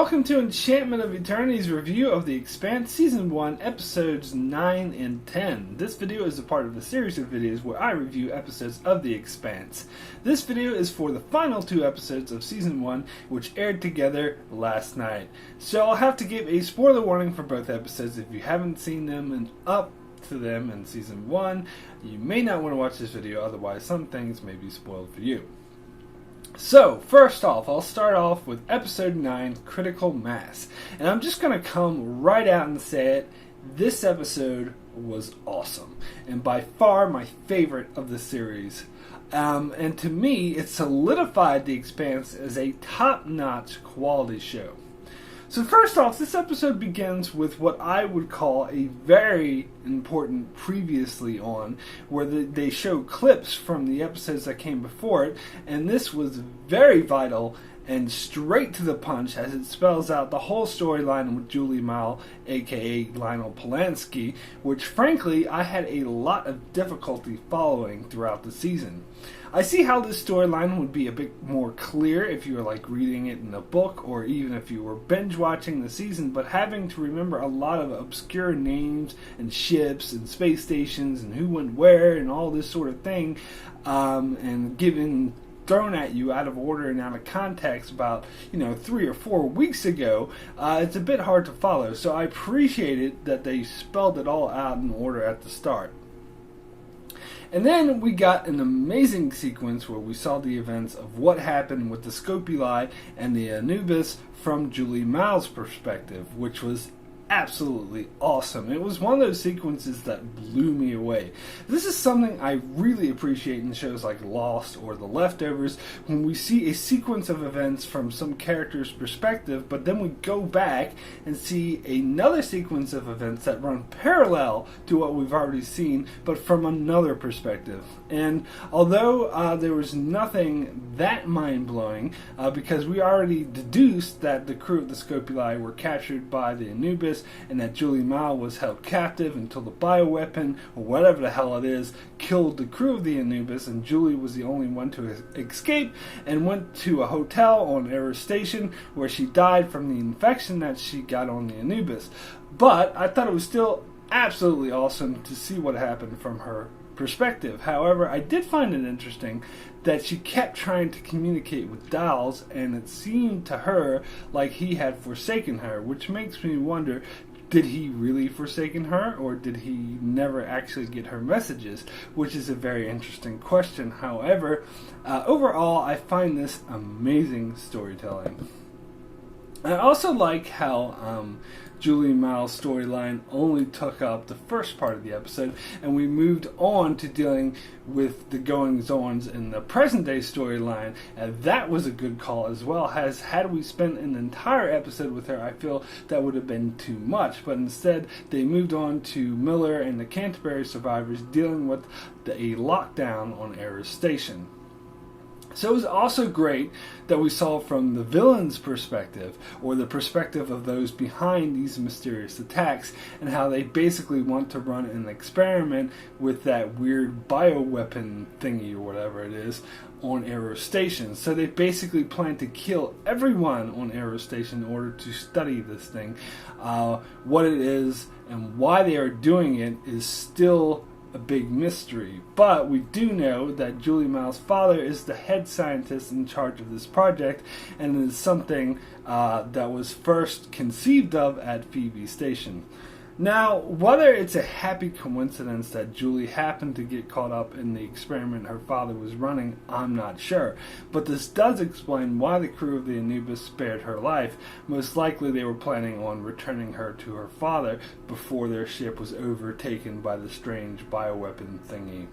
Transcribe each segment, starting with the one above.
welcome to Enchantment of Eternity's review of The Expanse Season 1, Episodes 9 and 10. This video is a part of a series of videos where I review episodes of The Expanse. This video is for the final two episodes of Season 1, which aired together last night. So I'll have to give a spoiler warning for both episodes. If you haven't seen them and up to them in Season 1, you may not want to watch this video, otherwise some things may be spoiled for you. So, first off, I'll start off with Episode 9, Critical Mass. And I'm just going to come right out and say it. This episode was awesome. And by far my favorite of the series. And to me, it solidified The Expanse as a top-notch quality show. So first off, this episode begins with what I would call a very important previously on, where they show clips from the episodes that came before it, and this was very vital and straight to the punch as it spells out the whole storyline with Julie Mao, aka Lionel Polanski, which frankly I had a lot of difficulty following throughout the season. I see how this storyline would be a bit more clear if you were like reading it in a book or even if you were binge watching the season, but having to remember a lot of obscure names and ships and space stations and who went where and all this sort of thing, and thrown at you out of order and out of context about 3 or 4 weeks ago, it's a bit hard to follow. So I appreciated that they spelled it all out in order at the start. And then we got an amazing sequence where we saw the events of what happened with the Scopuli and the Anubis from Julie Mao's perspective, which was absolutely awesome. It was one of those sequences that blew me away. This is something I really appreciate in shows like Lost or The Leftovers, when we see a sequence of events from some character's perspective, but then we go back and see another sequence of events that run parallel to what we've already seen, but from another perspective. And although there was nothing that mind-blowing, because we already deduced that the crew of the Scopuli were captured by the Anubis, and that Julie Mao was held captive until the bioweapon, or whatever the hell it is, killed the crew of the Anubis, and Julie was the only one to escape and went to a hotel on Eros Station where she died from the infection that she got on the Anubis. But I thought it was still absolutely awesome to see what happened from her perspective. However, I did find it interesting that she kept trying to communicate with Giles, and it seemed to her like he had forsaken her, which makes me wonder, did he really forsaken her, or did he never actually get her messages? Which is a very interesting question. However, overall, I find this amazing storytelling. I also like how Julie Mao's storyline only took up the first part of the episode, and we moved on to dealing with the goings-ons in the present-day storyline, and that was a good call as well. As had we spent an entire episode with her, I feel that would have been too much, but instead they moved on to Miller and the Canterbury survivors dealing with a lockdown on Eros Station. So it was also great that we saw from the villain's perspective, or the perspective of those behind these mysterious attacks, and how they basically want to run an experiment with that weird bioweapon thingy, or whatever it is, on Eros Station. So they basically plan to kill everyone on Eros Station in order to study this thing. What it is and why they are doing it is still a big mystery, but we do know that Julie Mao's father is the head scientist in charge of this project, and it is something that was first conceived of at Phoebe Station. Now, whether it's a happy coincidence that Julie happened to get caught up in the experiment her father was running, I'm not sure. But this does explain why the crew of the Anubis spared her life. Most likely they were planning on returning her to her father before their ship was overtaken by the strange bioweapon thingy.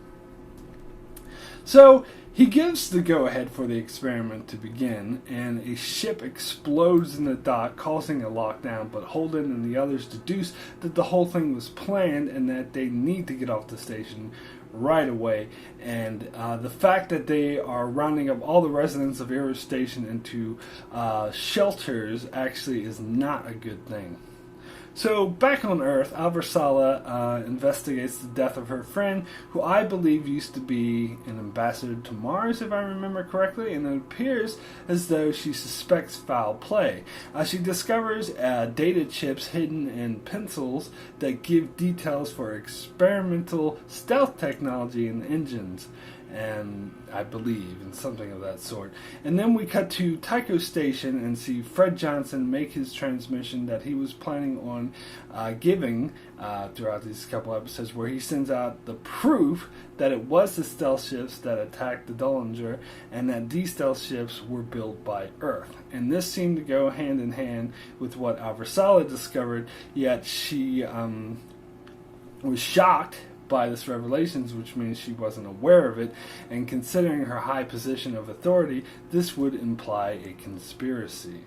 So, he gives the go-ahead for the experiment to begin, and a ship explodes in the dock, causing a lockdown, but Holden and the others deduce that the whole thing was planned and that they need to get off the station right away. And the fact that they are rounding up all the residents of Eros Station into shelters actually is not a good thing. So, back on Earth, Avasarala investigates the death of her friend, who I believe used to be an ambassador to Mars, if I remember correctly, and it appears as though she suspects foul play. She discovers data chips hidden in pencils that give details for experimental stealth technology in engines, and I believe in something of that sort. And then we cut to Tycho Station and see Fred Johnson make his transmission that he was planning on giving throughout these couple episodes, where he sends out the proof that it was the stealth ships that attacked the Dollinger, and that these stealth ships were built by Earth. And this seemed to go hand in hand with what Avasarala discovered, yet she was shocked by this revelations, which means she wasn't aware of it, and considering her high position of authority, this would imply a conspiracy.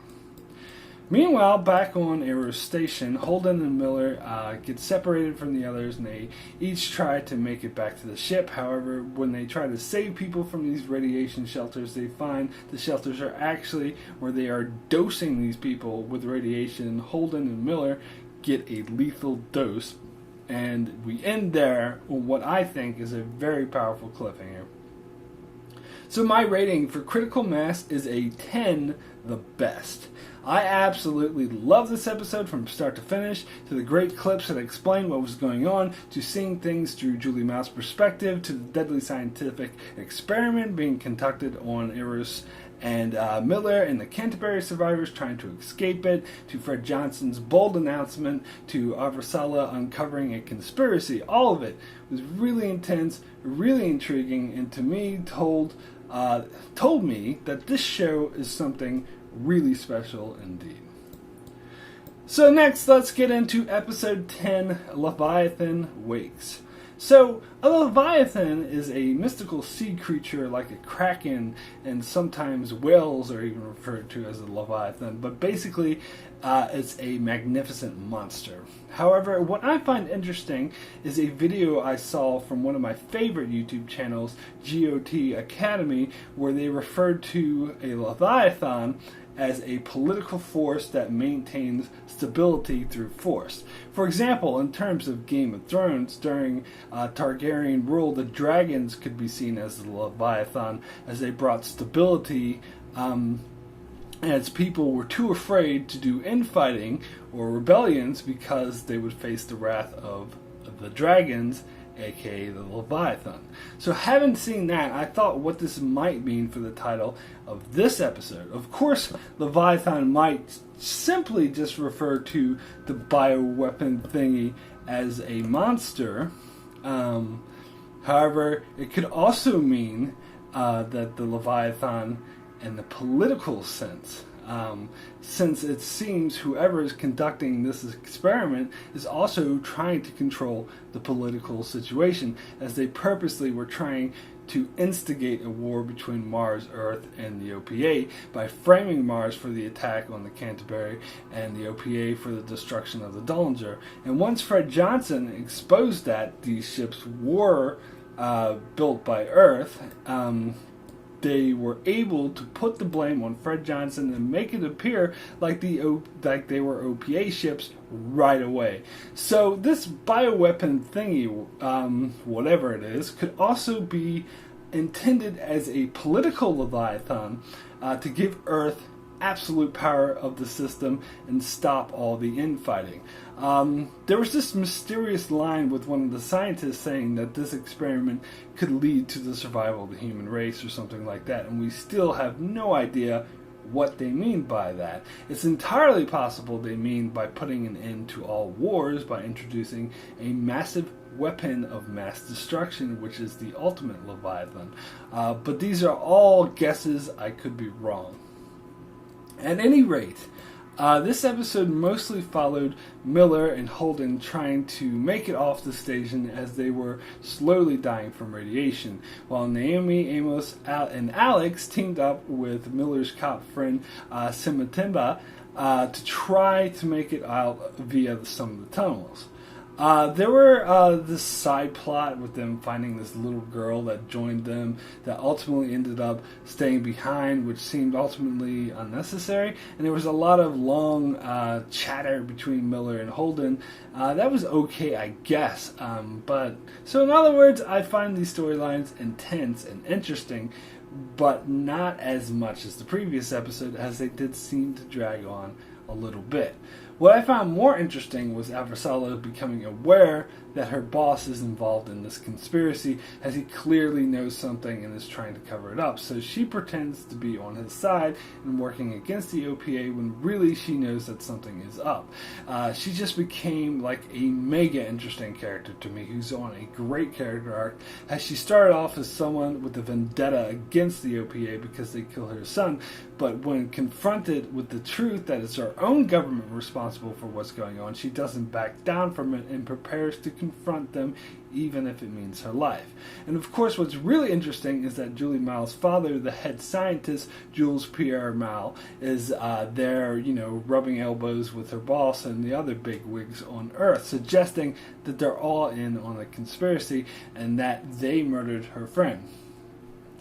Meanwhile, back on Arrow's station, Holden and Miller get separated from the others, and they each try to make it back to the ship. However, when they try to save people from these radiation shelters, they find the shelters are actually where they are dosing these people with radiation. Holden and Miller get a lethal dose. And we end there on what I think is a very powerful cliffhanger. So my rating for Critical Mass is a 10, the best. I absolutely love this episode from start to finish, to the great clips that explain what was going on, to seeing things through Julie Mao's perspective, to the deadly scientific experiment being conducted on Eros and Miller and the Canterbury survivors trying to escape it, to Fred Johnson's bold announcement, to Avasarala uncovering a conspiracy. All of it was really intense, really intriguing, and to me told me that this show is something really special indeed. So next, let's get into episode 10, Leviathan Wakes. So, a Leviathan is a mystical sea creature like a kraken, and sometimes whales are even referred to as a Leviathan, but basically it's a magnificent monster. However, what I find interesting is a video I saw from one of my favorite YouTube channels, GOT Academy, where they referred to a Leviathan as a political force that maintains stability through force. For example, in terms of Game of Thrones, during Targaryen rule, the dragons could be seen as the Leviathan, as they brought stability as people were too afraid to do infighting or rebellions because they would face the wrath of the dragons, aka the Leviathan. So having seen that, I thought what this might mean for the title of this episode. Of course, Leviathan might simply just refer to the bioweapon thingy as a monster. However, it could also mean that the Leviathan in the political sense, since it seems whoever is conducting this experiment is also trying to control the political situation, as they purposely were trying to instigate a war between Mars, Earth, and the OPA by framing Mars for the attack on the Canterbury and the OPA for the destruction of the Dollinger. And once Fred Johnson exposed that these ships were built by Earth, they were able to put the blame on Fred Johnson and make it appear like they were OPA ships right away. So this bioweapon thingy, whatever it is, could also be intended as a political Leviathan to give Earth absolute power of the system and stop all the infighting. There was this mysterious line with one of the scientists saying that this experiment could lead to the survival of the human race or something like that, and we still have no idea what they mean by that. It's entirely possible they mean by putting an end to all wars by introducing a massive weapon of mass destruction, which is the ultimate Leviathan. But these are all guesses. I could be wrong. At any rate, this episode mostly followed Miller and Holden trying to make it off the station as they were slowly dying from radiation, while Naomi, Amos, and Alex teamed up with Miller's cop friend Simatimba to try to make it out via some of the tunnels. There were this side plot with them finding this little girl that joined them that ultimately ended up staying behind, which seemed ultimately unnecessary. And there was a lot of long chatter between Miller and Holden. That was okay, I guess. So in other words, I find these storylines intense and interesting, but not as much as the previous episode, as they did seem to drag on a little bit. What I found more interesting was Avasarala becoming aware that her boss is involved in this conspiracy, as he clearly knows something and is trying to cover it up. So she pretends to be on his side and working against the OPA when really she knows that something is up. She just became like a mega interesting character to me, who's on a great character arc, as she started off as someone with a vendetta against the OPA because they kill her son, but when confronted with the truth that it's her own government responsible for what's going on, she doesn't back down from it and prepares to confront them, even if it means her life. And of course, what's really interesting is that Julie Miles' father, the head scientist, Jules Pierre Mal, is there, rubbing elbows with her boss and the other big wigs on Earth, suggesting that they're all in on a conspiracy and that they murdered her friend.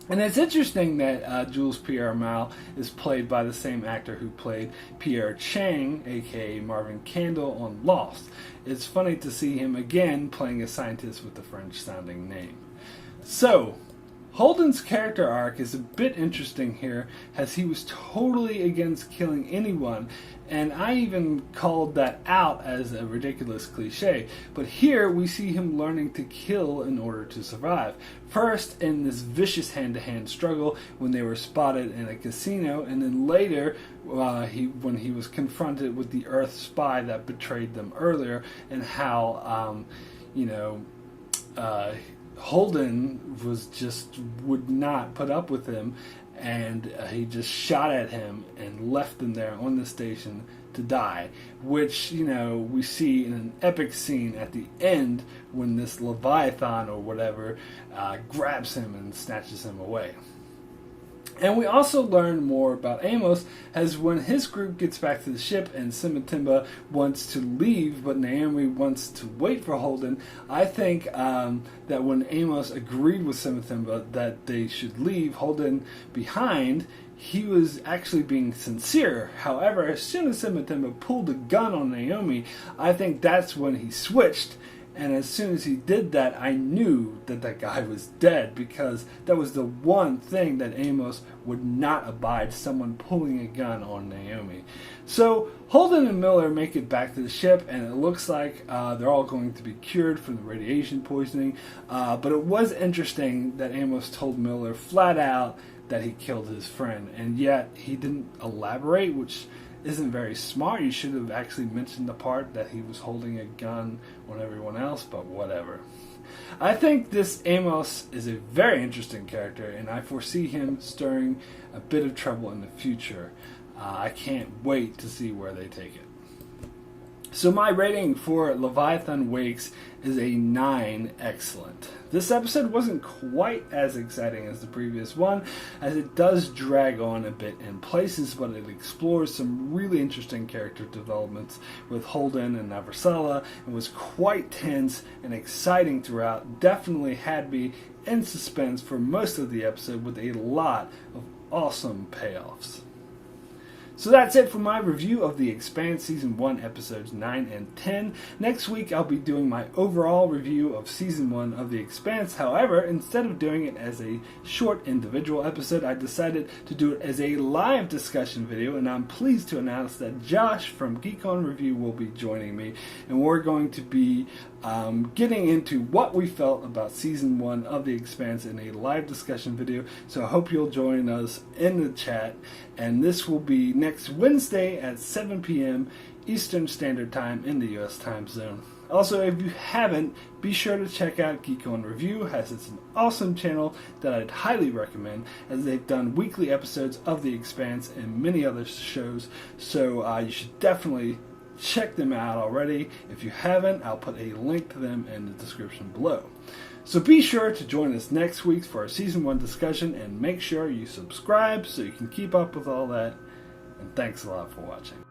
And it's interesting that Jules Pierre Mal is played by the same actor who played Pierre Chang, aka Marvin Candle, on Lost. It's funny to see him again playing a scientist with a French-sounding name. So, Holden's character arc is a bit interesting here, as he was totally against killing anyone, and I even called that out as a ridiculous cliche. But here we see him learning to kill in order to survive. First in this vicious hand-to-hand struggle when they were spotted in a casino, and then later when he was confronted with the Earth spy that betrayed them earlier, and how Holden would not put up with him, and he just shot at him and left him there on the station to die, which we see in an epic scene at the end when this Leviathan or whatever grabs him and snatches him away. And we also learn more about Amos, as when his group gets back to the ship and Simatimba wants to leave, but Naomi wants to wait for Holden. I think that when Amos agreed with Simatimba that they should leave Holden behind, he was actually being sincere. However, as soon as Simatimba pulled a gun on Naomi, I think that's when he switched. And as soon as he did that, I knew that that guy was dead, because that was the one thing that Amos would not abide, someone pulling a gun on Naomi. So Holden and Miller make it back to the ship, and it looks like they're all going to be cured from the radiation poisoning. But it was interesting that Amos told Miller flat out that he killed his friend, and yet he didn't elaborate, which isn't very smart. You should have actually mentioned the part that he was holding a gun on everyone else, but whatever. I think this Amos is a very interesting character, and I foresee him stirring a bit of trouble in the future. I can't wait to see where they take it. So my rating for Leviathan Wakes is a 9 excellent. This episode wasn't quite as exciting as the previous one, as it does drag on a bit in places, but it explores some really interesting character developments with Holden and Avasarala, and was quite tense and exciting throughout. Definitely had me in suspense for most of the episode, with a lot of awesome payoffs. So that's it for my review of The Expanse Season 1 Episodes 9 and 10. Next week I'll be doing my overall review of Season 1 of The Expanse. However, instead of doing it as a short individual episode, I decided to do it as a live discussion video, and I'm pleased to announce that Josh from Geek On Review will be joining me, and we're going to be getting into what we felt about Season 1 of The Expanse in a live discussion video, so I hope you'll join us in the chat, and this will be next Wednesday at 7 p.m. Eastern Standard Time in the U.S. time zone. Also, if you haven't, be sure to check out Geek On Review, as it's an awesome channel that I'd highly recommend, as they've done weekly episodes of The Expanse and many other shows, so you should definitely check them out already. If you haven't, I'll put a link to them in the description below. So be sure to join us next week for our Season 1 discussion, and make sure you subscribe so you can keep up with all that. And thanks a lot for watching.